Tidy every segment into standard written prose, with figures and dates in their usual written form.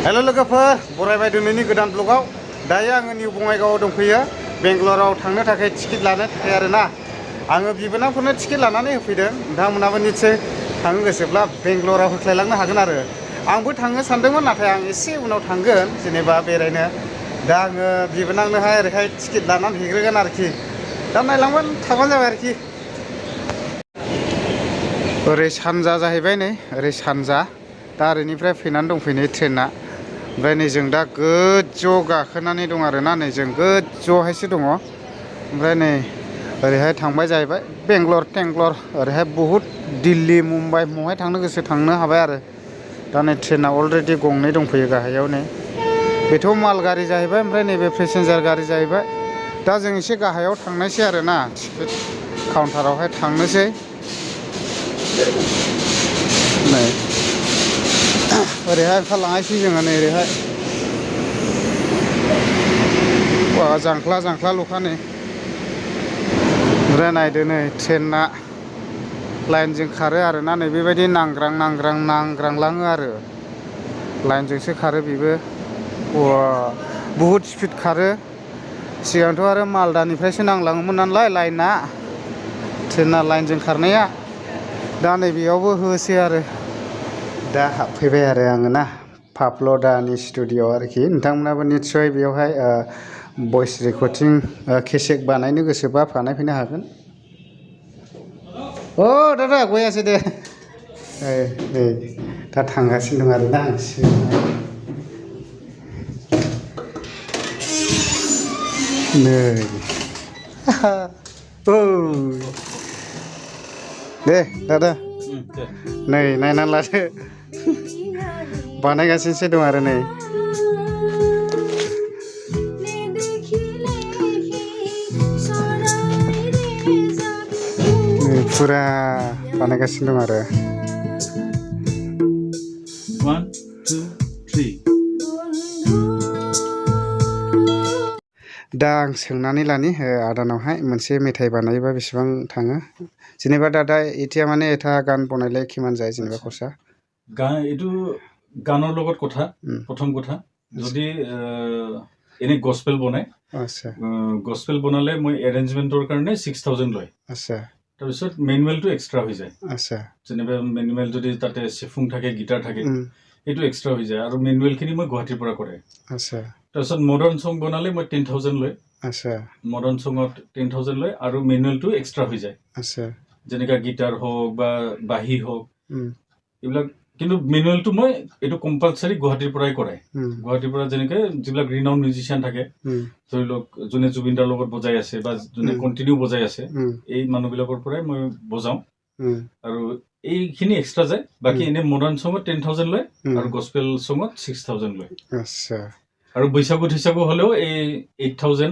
hello लोगोफोर बरायबाय दिनैनि गोदान ब्लगाव दायो आङो निउ बङाइगावआव दंफैयो बेंगलराव थांनो थाखाय टिकेट लानो थाखाय आरोना आङो बिबोनांफोरनो टिकेट लानानै होफैदों नोंथांमोनाबो निश्चय थांनो गोसोब्ला बेंगलराव होख्लायलांनो हागोन आरो आंबो थांनो सानदोंमोन नाथाय आं एसे उनाव थांगोन जेनेबा बेरायनो दा आङो बिबोनांनोहाय ओरैहाय टिकेट लानानै हैग्रोगोन आरोखि दा नायलांबानो थाबानो जाबाय आरोखि ओरै सानजा जाहैबाय नै ओरै सानजा दा ओरैनिफ्राय फैनानै दंफैयो ट्रेना ओमफ्राय नै जों दा गोजौआव गाखोनानै दं आरोना नै जों गोजौआवहायसो दङ ओमफ्राय नै ओरैहाय थांबाय जाहैबाय बेंगलर टेंगलर ओरैहाय बहुद दिल्ली मुम्बाइ बहाय थांनो गोसो थांनो हाबाय आरो दा नै ट्रेना अलरेडि गंनै दंफैयो गाहायाव नै बेथ' माल गारि जाहैबाय ओमफ्राय नैबे पेसेन्जार गारि जाहैबाय दा जों एसे गाहायाव थांनायसै आरोना टिकेट काउन्टारावहाय थांनोसै नै ओरैहाय ओंखारलांनायसै जोङो नै ओरैहाय जांख्ला जांख्ला ल'खा नै ओमफ्राय नायदो नै ट्रेना लाइनजों खारो आरोना नै बेबायदि नांग्रां नांग्रां नांग्रांलाङो आरो लाइनजोंसो खारो बेबो बहुद स्पिड खारो सिगांथ' आरो मालदानिफ्रायसो नांलाङोमोन नालाय लाइना ट्रेना लाइनजों खारनाया दा नैबेयावबो होसै आरो दा हाबफैबाय आरो आङो ना पापल'दानि स्टुडिअ आरोखि नोंथांमोनाबो निस्सय बेयावहाय भइस रेकर्डिं केसेट बानायनो गोसोबा बानायफैनो हागोन अ दादा गयासै दे नै दा थांगासिनो दं आरोना आं नै औ दे दादा नै नायनानै लादो बानायगासिनोसो दं आरो नै फुरा बानायगासिनो दं आरो 1 2 3 दा आं सोंनानै लानि आदानावहाय मोनसे मेथाइ बानायोबा बेसेबां थाङो जेनेबा दादा এতিয়া মানে এটা গান বনাইলে কিমান যায় যেনিবা খৰচা এইটো গানৰ লগত কথা প্ৰথম কথা যদি এনে গস্পেল বনাই আচ্ছা গস্পেল বনালে মই এৰেঞ্জমেন্টৰ কাৰণে 6000 লয় আচ্ছা তাৰপিছত মেনুৱেলটো এক্সট্ৰা হৈ যায় আচ্ছা যেনিবা মেনুৱেল যদি তাতে সিফুং থাকে গিটাৰ থাকে এইটো এক্সট্ৰা হৈ যায় আৰু মেনুৱেলখিনি মই গুৱাহাটীৰ পৰা কৰে আচ্ছা তাৰপিছত মডাৰ্ণ সং বনালে মই 10000 লয় আচ্ছা মডাৰ্ণ সংত 10000 লয় আৰু মেনুৱেলটো এক্সট্ৰা হৈ যায় আচ্ছা যেনেকা গিটাৰ হওক বা বাঁহী হওক এইবিলাক কিন্তু মেনুৱেলটো মই এইটো কম্পালসাৰি গুৱাহাটীৰ পৰাই কৰাই গুৱাহাটীৰ পৰা যেনেকে যিবিলাক ৰিনাউন মিউজিচিয়ান থাকে ধৰি লওক যোনে জুবিনদাৰ লগত বজাই আছে বা যোনে কণ্টিনিউ বজাই আছে এই মানুহবিলাকৰ পৰাই মই বজাওঁ আৰু এইখিনি এক্সট্ৰা যায় বাকী এনে মডাৰ্ণ সংত 10000 লয় আৰু গস্পেল সংত 6000 লয় আচ্ছা আৰু বৈশাগু থৈশাগু হলেও এই 8000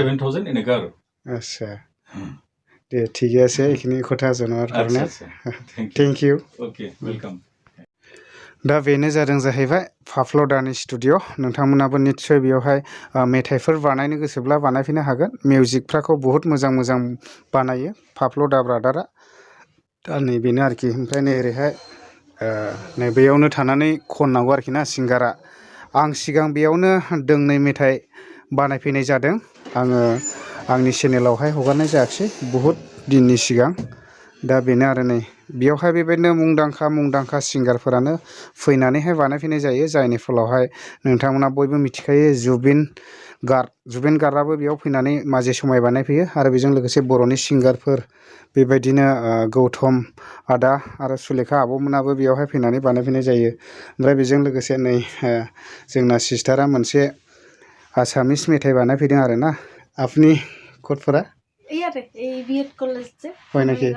7000 এনেকা আৰু আচ্ছা দে ঠিক আছে এইখিনি কথা জনোৱাৰ কাৰণে থ্যাংক ইউ ओके वेलकम दा बेनो जादों जाहैबाय पापल'दानि स्टुडिअ नोंथांमोनाबो निश्चय बेयावहाय मेथाइफोर बानायनो गोसोब्ला बानायफैनो हागोन मिउजिकफ्राखौ बहुत मोजां मोजां बानायो पापल'दा ब्रादारा दा नै बेनो आरोखि ओमफ्राय नै ओरैहाय नै बेयावनो थानानै खननांगौ आरोखि ना सिंगारा आं सिगां बेयावनो दोंनै मेथाइ बानायफैनाय जादों आङो आंनि चेनेलावहाय हगारनाय जायाखिसै बहुत दिननि सिगां दा बेनो आरो नै बेयावहाय बेबायदिनो मुंदांखा सिंगारफोरानो फैनानैहाय बानायफैनाय जायो जायनि फलावहाय नोंथांमोना बयबो मिथिखायो जुबिन गार्डआबो बेयाव फैनानै माजे समाय बानायफैयो आरो बेजों लोगोसे बर'नि सिंगारफोर बेबायदिनो गौतम आदा आरो सुलेखा आब'मोनाबो बेयावहाय फैनानै बानायफैनाय जायो ओमफ्राय बेजों लोगोसे नै जोंना सिस्टारा मोनसे आसामिस मेथाइ बानायफैदों आरोना আপনি ক'ত পৰা এই বিএড কলেজ যে হয় নাকি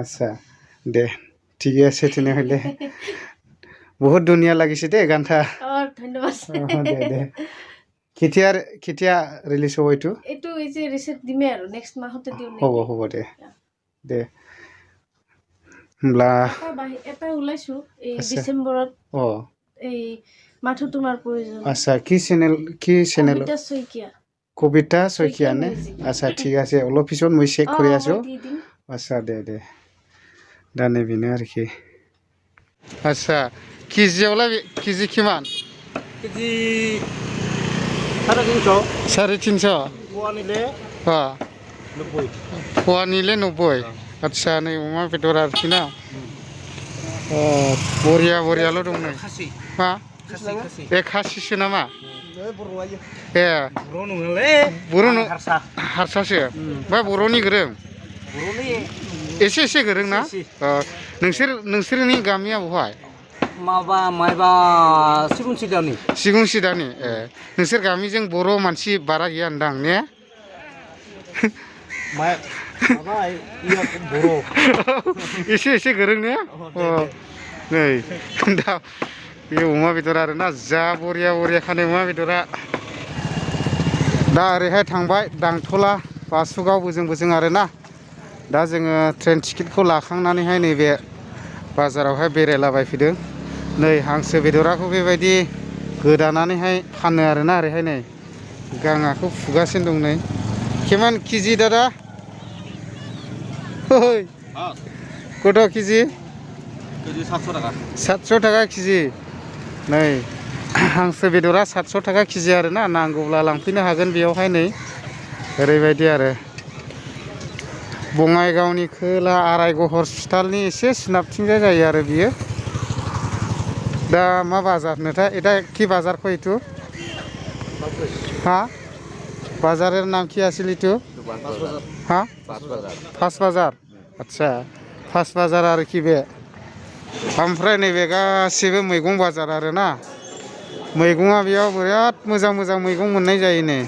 আচ্ছা দে ঠিকে আছে তেনেহ'লে বহুত ধুনীয়া লাগিছে দেই গানটা ধন্যবাদ দে দে কেতিয়া ৰিলিজ হ'ব এইটো এই যে ৰিসেট দিমে আৰু নেক্সট মাহতে দিও হ'ব দে দে হমলা এটা ওলাইছো এই ডিসেম্বৰত এই মাথো তোমাৰ প্ৰয়োজন আচ্ছা কি চেনেল কবিতা শইকীয়া নে আচ্ছা ঠিক আছে অলপ পিছত মই চেক কৰি আছো আচ্ছা দে দে दा नैबेनो आरोखि आচ্ছা केजियावलाय केजि किमान केजि 350 350 फवानिले हा 90 फवानिले 90 आदसा नै अमा बेदर आरोखि ना बरिया बरियाल' दं नै खासि मा खासि ए खासिसो नामा बर'आयो ए बर' नङालै बर' हारसा हारसासो बा बर'नि गोरों बर'नि एसे एसे गोरों ना नोंसोरनि गामिया बहाय माबा मायबा सिगुनसिदानि सिगुनसिदानि ए नोंसोर गामिजों बर' मानसि बारा गैया होनदां ने माबा इया बर' एसे एसे गोरों ने नै दा बे अमा बेदर आरोना जा बरिया बरिया खानाय अमा बेदरा दा ओरैहाय थांबाय दांथला बासुगाव बोजों आरोना दा जोङो ट्रेन टिकेटखौ लाखांनानैहाय नैबे बाजारावहाय बेरायलाबायफैदों नै हांसो बेदराखौ बेबायदि गोदानानैहाय फानो आरोना ओरैहाय नै गांआखौ फुगासिनो दं नै केमान केजि दादा ओइ कत केजि 700 टाका 700 टाका केजि नै हांसो बेदरा 700 टाका केजि आरोना नांगौब्ला लांफैनो हागोन बेयावहाय नै ओरैबायदि आरो बङाइगावनि खोला आरायग' हस्पिटालनि एसे सोनाबथिंजाय जायो आरो बियो दा मा बाजार नोथाय এটা কি বাজার কই তো হ্যাঁ বাজারের নাম কি আছিল তো হ্যাঁ ফাস বাজার আচ্ছা फास बाजार आरोखि बे ओमफ्राय नैबे गासिबो मैगं बाजार आरोना मैगङा बेयाव बिराद मोजां मोजां मैगं मोननाय जायो नै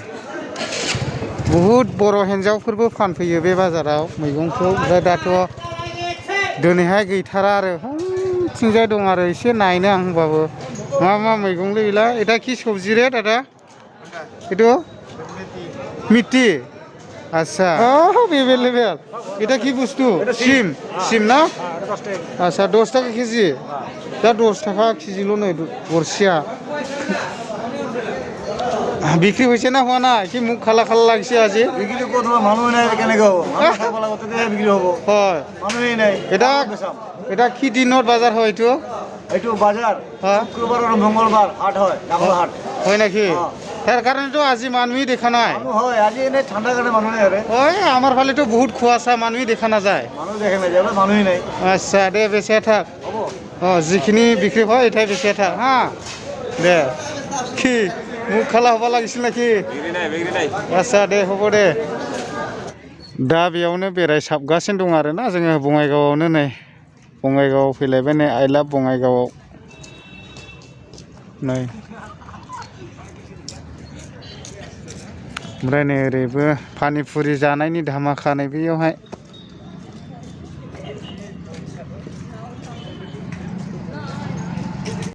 बहुद बर' हिन्जावफोरबो फानफैयो बे बाजाराव मैगंखौ ओमफ्राय दाथ' दिनैहाय गैथारा आरो थिंजाय दं आरो एसे नायनो आं होनबाबो मा मैगंलै बेला এটা কি সবজি রে দাদা itu মিটি আচ্ছা এভেলেবেল এটা কি বস্তু সিম না আচ্ছা 10 টাকা কেজি दा 10 টাকা কেজিल' नै गरसेया বিক্রি হইছে না হওয়া না কি মুখ খালা খালা লাগছে আজি বিক্রি করব মানুহ নাই কেনেকৈ হ'ব মানুহ খাব লাগতে বিক্রি হ'ব হয় মানুহে নাই এটা কি দিনত বাজাৰ হয় এইটো এইটো বাজাৰ শুক্ৰবাৰ আৰু মঙ্গলবাৰ হাট হয় ডাঙৰ হাট হয় নাকি তাৰ কাৰণেতো আজি মানুহে দেখা নাই হয় আজি এনে ঠাণ্ডা কাৰণে মানুহ নাই আৰে হয় আমাৰ ফালেতো বহুত খোৱাছা মানুহে দেখা নাযায় মানুহ দেখা নাই যাবে মানুহে নাই আচ্ছা দে বেচে থাক হ'ব যিখিনি বিক্ৰী হয় এটাই বেচে থাক হা দে কি মুখ খালা হ'ব লাগিছিল নাকি বিক্রি নাই আচ্ছা দে হ'ব দে दा बेयावनो बेरायसाबगासिनो दं आरोना जोङो बङाइगावआवनो नै बङाइगावआव फैलायबाय नै आइ लाभ बङाइगावआव नै ओमफ्राय नै ओरैबो पानिपुरि जानायनि धामाखा नै बेयावहाय